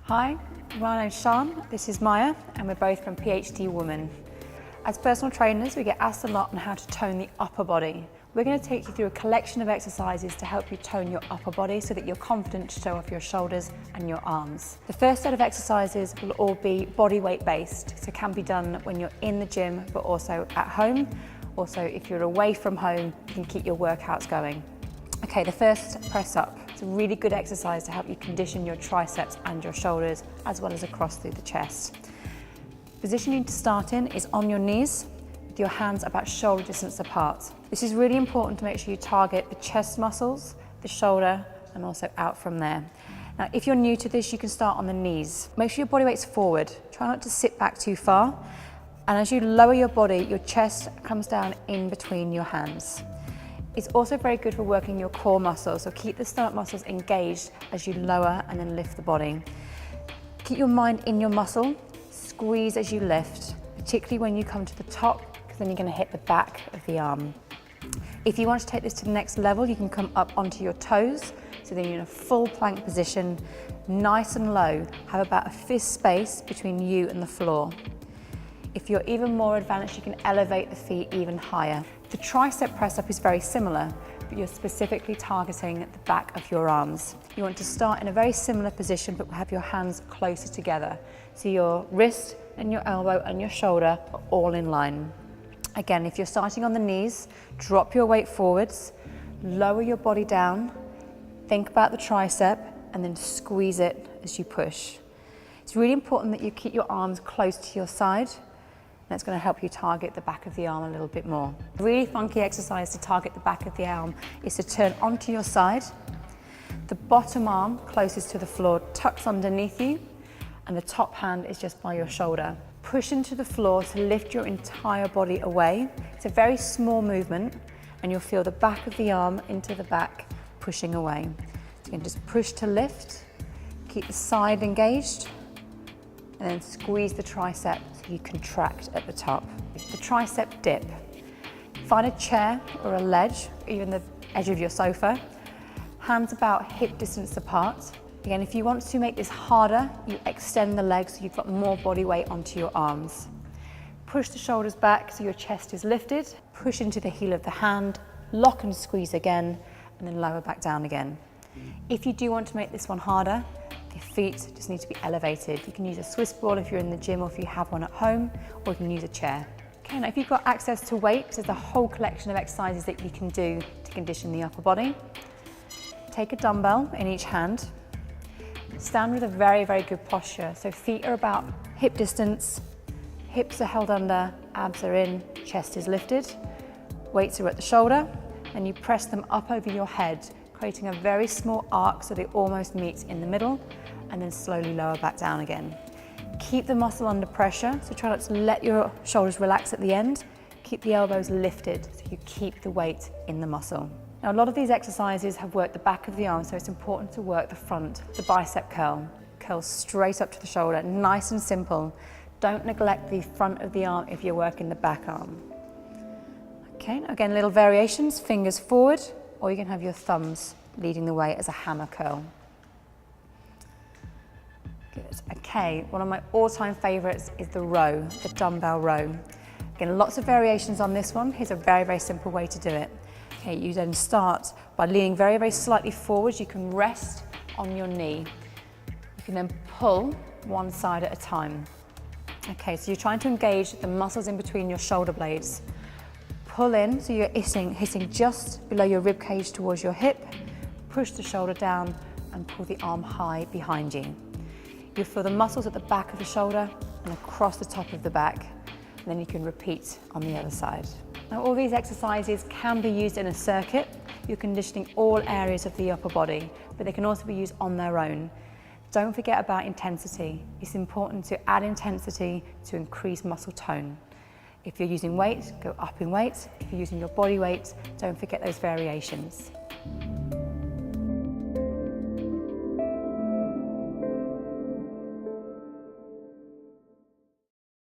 Hi, my name's Sian, this is Maya, and we're both from PhD Woman. As personal trainers, we get asked a lot on how to tone the upper body. We're going to take you through a collection of exercises to help you tone your upper body so that you're confident to show off your shoulders and your arms. The first set of exercises will all be body weight based, so can be done when you're in the gym but also at home. Also, if you're away from home, you can keep your workouts going. Okay, the first, press up. It's a really good exercise to help you condition your triceps and your shoulders, as well as across through the chest. Position you need to start in is on your knees, with your hands about shoulder distance apart. This is really important to make sure you target the chest muscles, the shoulder, and also out from there. Now, if you're new to this, you can start on the knees. Make sure your body weight's forward. Try not to sit back too far. And as you lower your body, your chest comes down in between your hands. It's also very good for working your core muscles, so keep the stomach muscles engaged as you lower and then lift the body. Keep your mind in your muscle, squeeze as you lift, particularly when you come to the top, because then you're going to hit the back of the arm. If you want to take this to the next level, you can come up onto your toes, so then you're in a full plank position, nice and low. Have about a fist space between you and the floor. If you're even more advanced, you can elevate the feet even higher. The tricep press up is very similar, but you're specifically targeting the back of your arms. You want to start in a very similar position, but have your hands closer together. So your wrist and your elbow and your shoulder are all in line. Again, if you're starting on the knees, drop your weight forwards, lower your body down, think about the tricep, and then squeeze it as you push. It's really important that you keep your arms close to your side. That's going to help you target the back of the arm a little bit more. A really funky exercise to target the back of the arm is to turn onto your side. The bottom arm closest to the floor tucks underneath you, and the top hand is just by your shoulder. Push into the floor to lift your entire body away. It's a very small movement, and you'll feel the back of the arm into the back pushing away. So you can just push to lift, keep the side engaged, and then squeeze the tricep so you contract at the top. The tricep dip. Find a chair or a ledge, even the edge of your sofa. Hands about hip distance apart. Again, if you want to make this harder, you extend the legs so you've got more body weight onto your arms. Push the shoulders back so your chest is lifted. Push into the heel of the hand, lock and squeeze again, and then lower back down again. If you do want to make this one harder, your feet just need to be elevated. You can use a Swiss ball if you're in the gym or if you have one at home, or you can use a chair. Okay, now if you've got access to weights, there's a whole collection of exercises that you can do to condition the upper body. Take a dumbbell in each hand. Stand with a very, very good posture. So feet are about hip distance, hips are held under, abs are in, chest is lifted. Weights are at the shoulder, and you press them up over your head, creating a very small arc so they almost meet in the middle, and then slowly lower back down again. Keep the muscle under pressure, so try not to let your shoulders relax at the end. Keep the elbows lifted so you keep the weight in the muscle. Now, a lot of these exercises have worked the back of the arm, so it's important to work the front. The bicep curl. Curl straight up to the shoulder, nice and simple. Don't neglect the front of the arm if you're working the back arm. Okay, again, little variations, fingers forward, or you can have your thumbs leading the way as a hammer curl. Good. Okay, one of my all-time favorites is the row, the dumbbell row. Again, lots of variations on this one. Here's a very, very simple way to do it. Okay, you then start by leaning very, very slightly forwards. You can rest on your knee. You can then pull one side at a time. Okay, so you're trying to engage the muscles in between your shoulder blades. Pull in, so you're hitting just below your rib cage towards your hip. Push the shoulder down and pull the arm high behind you. You'll feel the muscles at the back of the shoulder and across the top of the back. And then you can repeat on the other side. Now, all these exercises can be used in a circuit. You're conditioning all areas of the upper body, but they can also be used on their own. Don't forget about intensity. It's important to add intensity to increase muscle tone. If you're using weight, go up in weight. If you're using your body weight, don't forget those variations.